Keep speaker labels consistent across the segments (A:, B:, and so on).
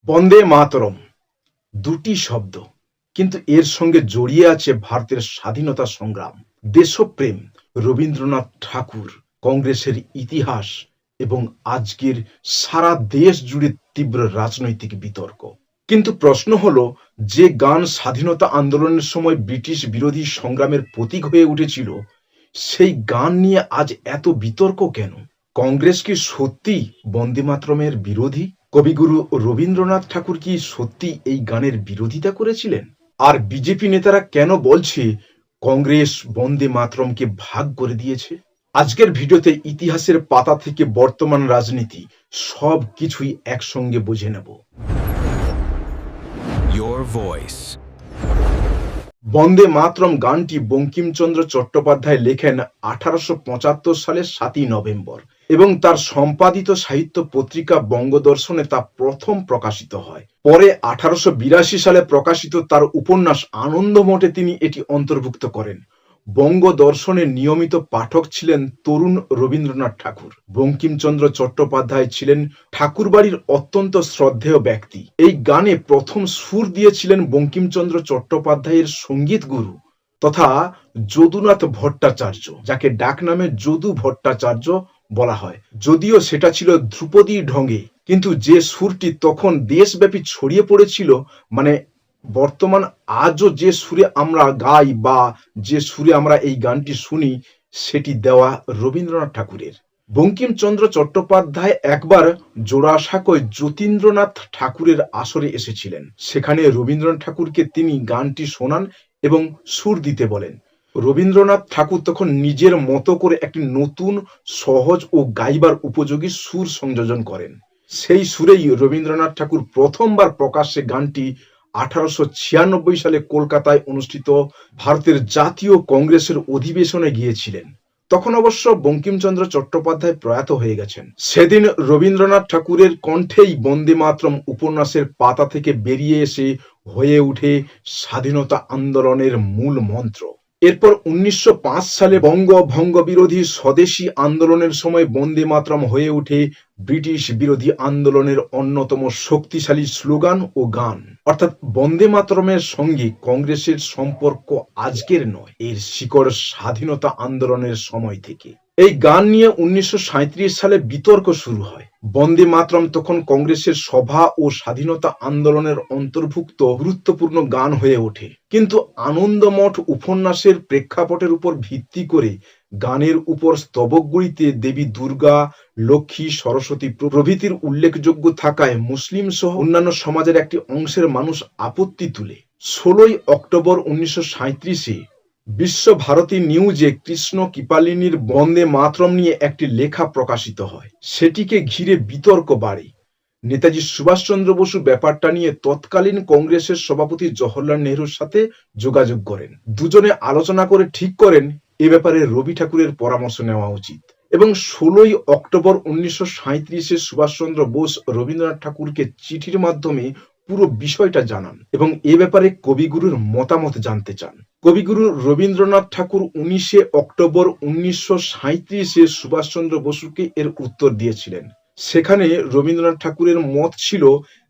A: বন্দে মাতরম দুটি শব্দ, কিন্তু এর সঙ্গে জড়িয়ে আছে ভারতের স্বাধীনতা সংগ্রাম, দেশপ্রেম, রবীন্দ্রনাথ ঠাকুর, কংগ্রেসের ইতিহাস এবং আজকের সারা দেশ জুড়ে তীব্র রাজনৈতিক বিতর্ক। কিন্তু প্রশ্ন হলো, যে গান স্বাধীনতা আন্দোলনের সময় ব্রিটিশ বিরোধী সংগ্রামের প্রতীক হয়ে উঠেছিল, সেই গান নিয়ে আজ এত বিতর্ক কেন? কংগ্রেস কি সত্যি বন্দে মাতরমের বিরোধী? কবিগুরু রবীন্দ্রনাথ ঠাকুর কি সত্যি এই গানের বিরোধিতা করেছিলেন? আর বিজেপি নেতারা কেন বলছে কংগ্রেস বন্দে মাতরমকে ভাগ করে দিয়েছে? আজকের ভিডিওতে ইতিহাসের পাতা থেকে বর্তমান রাজনীতি সব কিছুই একসঙ্গে বুঝে নেব।
B: Your voice.
A: বন্দে মাতরম গানটি বঙ্কিমচন্দ্র চট্টোপাধ্যায় লেখেন 1875 সালের 7ই নভেম্বর এবং তার সম্পাদিত সাহিত্য পত্রিকা বঙ্গদর্শনে তা প্রথম প্রকাশিত হয়। পরে 1882 সালে প্রকাশিত তার উপন্যাস আনন্দমঠে তিনি এটি অন্তর্ভুক্ত করেন। বঙ্গদর্শনের নিয়মিত পাঠক ছিলেন তরুণ রবীন্দ্রনাথ ঠাকুর। বঙ্কিমচন্দ্র চট্টোপাধ্যায় ছিলেন ঠাকুরবাড়ির অত্যন্ত শ্রদ্ধেয় ব্যক্তি। এই গানে প্রথম সুর দিয়েছিলেন বঙ্কিমচন্দ্র চট্টোপাধ্যায়ের সঙ্গীত গুরু তথা যদুনাথ ভট্টাচার্য, যাকে ডাকনামে যদু ভট্টাচার্য বলা হয়। যদিও সেটা ছিল ধ্রুপদী ঢঙে, কিন্তু যে সুরটি তখন দেশব্যাপী ছড়িয়ে পড়েছিল, মানে বর্তমান আজও যে সুরে আমরা গাই বা যে সুরে আমরা এই গানটি শুনি, সেটি দেওয়া রবীন্দ্রনাথ ঠাকুরের। বঙ্কিমচন্দ্র চট্টোপাধ্যায় একবার জোড়াসাঁকোয় যতীন্দ্রনাথ ঠাকুরের আসরে এসেছিলেন। সেখানে রবীন্দ্রনাথ ঠাকুরকে তিনি গানটি শোনান এবং সুর দিতে বলেন। রবীন্দ্রনাথ ঠাকুর তখন নিজের মতো করে একটি নতুন, সহজ ও গাইবার উপযোগী সুর সংযোজন করেন। সেই সুরেই রবীন্দ্রনাথ ঠাকুর প্রথমবার প্রকাশ্যে গানটি 1896 সালে কলকাতায় অনুষ্ঠিত ভারতের জাতীয় কংগ্রেসের অধিবেশনে গিয়েছিলেন। তখন অবশ্য বঙ্কিমচন্দ্র চট্টোপাধ্যায় প্রয়াত হয়ে গেছেন। সেদিন রবীন্দ্রনাথ ঠাকুরের কণ্ঠেই বন্দে মাতরম উপন্যাসের পাতা থেকে বেরিয়ে এসে হয়ে ওঠে স্বাধীনতা আন্দোলনের মূল মন্ত্র। এরপর 1905 সালে বঙ্গভঙ্গ বিরোধী স্বদেশী আন্দোলনের সময় বন্দে মাতরম হয়ে ওঠে ব্রিটিশ বিরোধী আন্দোলনের অন্যতম শক্তিশালী স্লোগান ও গান। অর্থাৎ বন্দে মাতরমের সঙ্গে কংগ্রেসের সম্পর্ক আজকের নয়, এর শিকড় স্বাধীনতা আন্দোলনের সময় থেকে। এই গান নিয়ে 1937 সালে বিতর্ক শুরু হয়। বন্দে মাতরম তখন কংগ্রেসের সভা ও স্বাধীনতা আন্দোলনের অন্তর্ভুক্ত গুরুত্বপূর্ণ গান হয়ে ওঠে। কিন্তু আনন্দমঠ উপন্যাসের প্রেক্ষাপটের উপর ভিত্তি করে গানের উপর স্তবকগুলিতে দেবী দুর্গা, লক্ষ্মী, সরস্বতী প্রভৃতির উল্লেখযোগ্য থাকায় মুসলিম সহ অন্যান্য সমাজের একটি অংশের মানুষ আপত্তি তুলে 16 অক্টোবর 1937-এ বিশ্বভারতী নিউজে কৃষ্ণ কৃপালিনীর বন্দে মাতরম নিয়ে একটি লেখা প্রকাশিত হয়। সেটিকে ঘিরে বিতর্ক বাড়ে। নেতাজি সুভাষচন্দ্র বসু ব্যাপারটা নিয়ে তৎকালীন কংগ্রেসের সভাপতি জওহরলাল নেহরুর সাথে যোগাযোগ করেন। দুজনে আলোচনা করে ঠিক করেন এ ব্যাপারে রবি ঠাকুরের পরামর্শ নেওয়া উচিত এবং 16 অক্টোবর 1937-এ সুভাষচন্দ্র বোস রবীন্দ্রনাথ ঠাকুরকে চিঠির মাধ্যমে পুরো বিষয়টা জানান এবং এ ব্যাপারে কবিগুরুর মতামত জানতে চান। কবিগুরু রবীন্দ্রনাথ ঠাকুর 19 অক্টোবর 1937-এ সুভাষচন্দ্র বসুকে এর উত্তর দিয়েছিলেন। সেখানে রবীন্দ্রনাথ ঠাকুরের মত ছিল,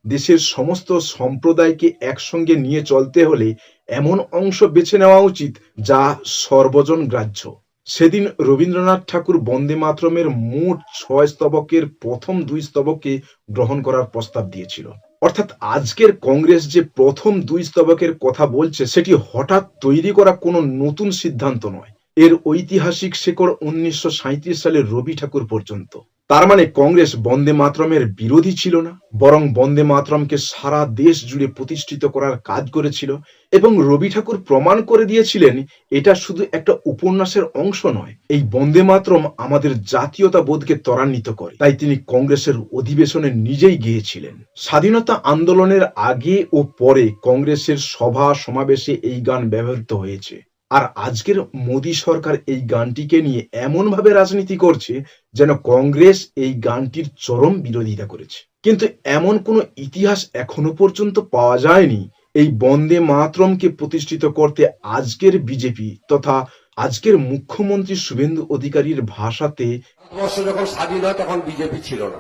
A: দেশের সমস্ত সম্প্রদায়কে একসঙ্গে নিয়ে চলতে হলে এমন অংশ বেছে নেওয়া উচিত যা সর্বজন গ্রাহ্য। সেদিন রবীন্দ্রনাথ ঠাকুর বন্দে মাতরমের মোট 6 স্তবকের প্রথম 2 স্তবককে গ্রহণ করার প্রস্তাব দিয়েছিল। অর্থাৎ আজকের কংগ্রেস যে প্রথম 2 স্তবকের কথা বলছে, সেটি হঠাৎ তৈরি করা কোনো নতুন সিদ্ধান্ত নয়। এর ঐতিহাসিক শেকড় 1937 সালের রবি ঠাকুর পর্যন্ত। তার মানে কংগ্রেস বন্দে মাতরমের বিরোধী ছিল না, বরং বন্দে মাতরমকে সারা দেশ জুড়ে প্রতিষ্ঠিত করার কাজ করেছিল এবং রবি ঠাকুর প্রমাণ করে দিয়েছিলেন এটা শুধু একটা উপন্যাসের অংশ নয়। এই বন্দে মাতরম আমাদের জাতীয়তা বোধকে ত্বরান্বিত করে, তাই তিনি কংগ্রেসের অধিবেশনে নিজেই গিয়েছিলেন। স্বাধীনতা আন্দোলনের আগে ও পরে কংগ্রেসের সভা সমাবেশে এই গান ব্যবহৃত হয়েছে। আর আজকের মোদী সরকার এই গানটিকে নিয়ে এমন ভাবে রাজনীতি করছে যেন কংগ্রেস এই গানটির চরম বিরোধিতা করেছে। কিন্তু এমন কোনো ইতিহাস এখনো পর্যন্ত পাওয়া যায়নি এই বন্দে মাতরমকে প্রতিষ্ঠিত করতে আজকের বিজেপি তথা আজকের মুখ্যমন্ত্রী শুভেন্দু অধিকারীর ভাষাতে
C: ভারতবর্ষ যখন স্বাধীন হয় তখন বিজেপি ছিল না,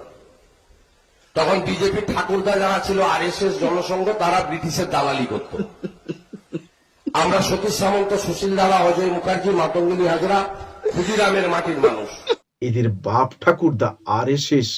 B: তখন বিজেপি ঠাকুরদা যারা ছিল আরএসএস জনসংঘ তারা ব্রিটিশের দালালি করত। আমরা সতীশ সামন্ত, সুশীল দাদা, অজয় মুখার্জি, মাতঙ্গিনী হাজরা ক্ষুদিরামের মাটির মানুষ।
A: এদের বাপ ঠাকুরদা আরএসএস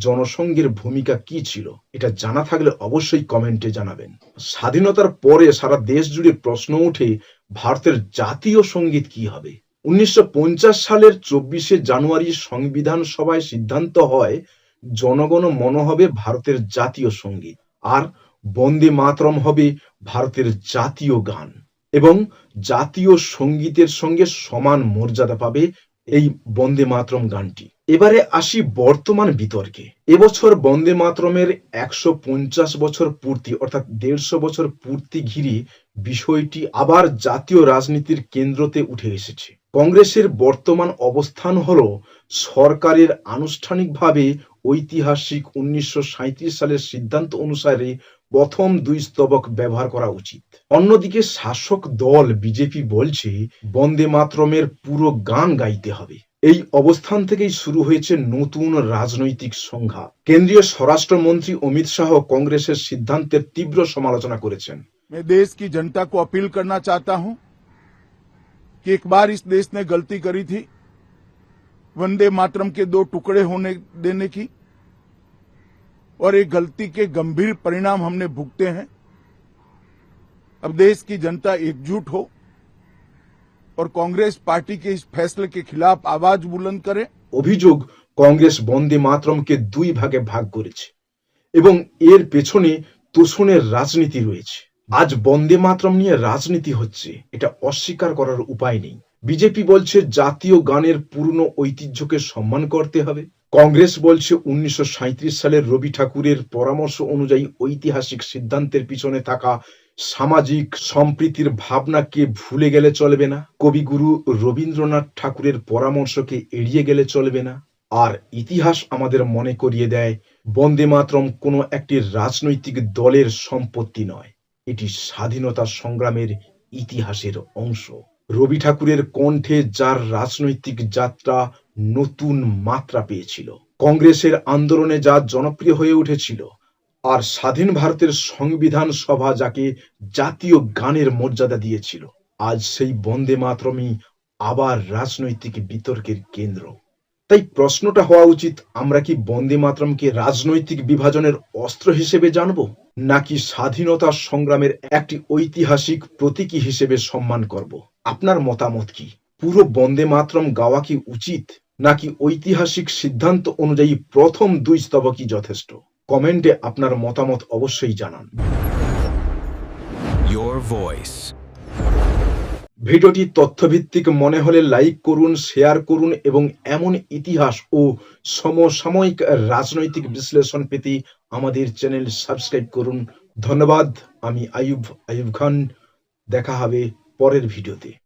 A: জনসংঘের ভূমিকা কি ছিল এটা জানা থাকলে অবশ্যই কমেন্টে জানাবেন। স্বাধীনতার পরে সারা দেশ জুড়ে প্রশ্ন ওঠে ভারতের জাতীয় সঙ্গীত কি হবে। 1950 সালের 24শে জানুয়ারি সংবিধান সভায় সিদ্ধান্ত হয় জনগণ মন হবে ভারতের জাতীয় সঙ্গীত, আর বন্দে মাতরম হবে ভারতের জাতীয় গান, এবং জাতীয় সঙ্গীতের সঙ্গে সমান মর্যাদা পাবে এই বন্দে মাতরম গানটি। এবারে আসি বর্তমান বিতর্কে। এবছর বন্দে মাতরমের 150 বছর পূর্তি অর্থাৎ 150 বছর পূর্তি ঘিরে বিষয়টি আবার জাতীয় রাজনীতির কেন্দ্রতে উঠে এসেছে। কংগ্রেসের বর্তমান অবস্থান হলো সরকারের আনুষ্ঠানিকভাবে ঐতিহাসিক 1937 সালের সিদ্ধান্ত অনুসারে প্রথম 2 স্তবক ব্যবহার করা উচিত। অন্যদিকে শাসক দল বিজেপি বলছে বন্দে মাতরমের পুরো গান গাইতে হবে। এই অবস্থান থেকেই শুরু হয়েছে নতুন রাজনৈতিক সংঘাত। কেন্দ্রীয় স্বরাষ্ট্রমন্ত্রী অমিত শাহ কংগ্রেসের সিদ্ধান্তের তীব্র সমালোচনা করেছেন।
C: मैं देश की जनता को अपील करना चाहता हूं कि एक बार इस देश ने गलती करी थी वंदे मातरम के 2 टुकड़े होने देने की, और एक गलती के गंभीर परिणाम हमने भुगते हैं। अब देश की जनता एकजुट हो और कांग्रेस पार्टी के इस फैसले के खिलाफ आवाज बुलंद करे।
A: অভিযোগ কংগ্রেস বন্দে মাতরমকে 2 ভাগে ভাগ করেছে এবং এর পেছনে তোষণের রাজনীতি রয়েছে। আজ বন্দে মাতরম নিয়ে রাজনীতি হচ্ছে, এটা অস্বীকার করার উপায় নেই। বিজেপি বলছে জাতীয় গানের পুরনো ঐতিহ্যকে সম্মান করতে হবে। কংগ্রেস বলছে 1937 সালের রবি ঠাকুরের পরামর্শ অনুযায়ী ঐতিহাসিক সিদ্ধান্তের পিছনে থাকা সামাজিক সম্প্রীতির ভাবনাকে ভুলে গেলে চলবে না। কবিগুরু রবীন্দ্রনাথ ঠাকুরের পরামর্শকে এড়িয়ে গেলে চলবে না। আর ইতিহাস আমাদের মনে করিয়ে দেয় বন্দে মাতরম কোনো একটি রাজনৈতিক দলের সম্পত্তি নয়, এটি স্বাধীনতা সংগ্রামের ইতিহাসের অংশ। রবি ঠাকুরের কণ্ঠে যার রাজনৈতিক যাত্রা নতুন মাত্রা পেয়েছিল, কংগ্রেসের আন্দোলনে যা জনপ্রিয় হয়ে উঠেছিল, আর স্বাধীন ভারতের সংবিধান সভা যাকে জাতীয় গানের মর্যাদা দিয়েছিল, আজ সেই বন্দে মাতরমই আবার রাজনৈতিক বিতর্কের কেন্দ্র। তাই প্রশ্নটা হওয়া উচিত, আমরা কি বন্দে মাতরমকে রাজনৈতিক বিভাজনের অস্ত্র হিসেবে জানব, নাকি স্বাধীনতা সংগ্রামের একটি ঐতিহাসিক প্রতীকী হিসেবে সম্মান করব? আপনার মতামত কি? পুরো বন্দে মাতরম গাওয়া কি উচিত, নাকি ঐতিহাসিক সিদ্ধান্ত অনুযায়ী প্রথম 2 স্তবকই যথেষ্ট? কমেন্টে আপনার মতামত অবশ্যই জানান।
D: Your voice.
A: ভিডিওটি তথ্যভিত্তিক মনে হলে লাইক করুন, শেয়ার করুন এবং এমন ইতিহাস ও সমসাময়িক রাজনৈতিক বিশ্লেষণ পেতে আমাদের চ্যানেল সাবস্ক্রাইব করুন। ধন্যবাদ। আমি আইয়ুব খান। দেখা হবে পরের ভিডিওতে।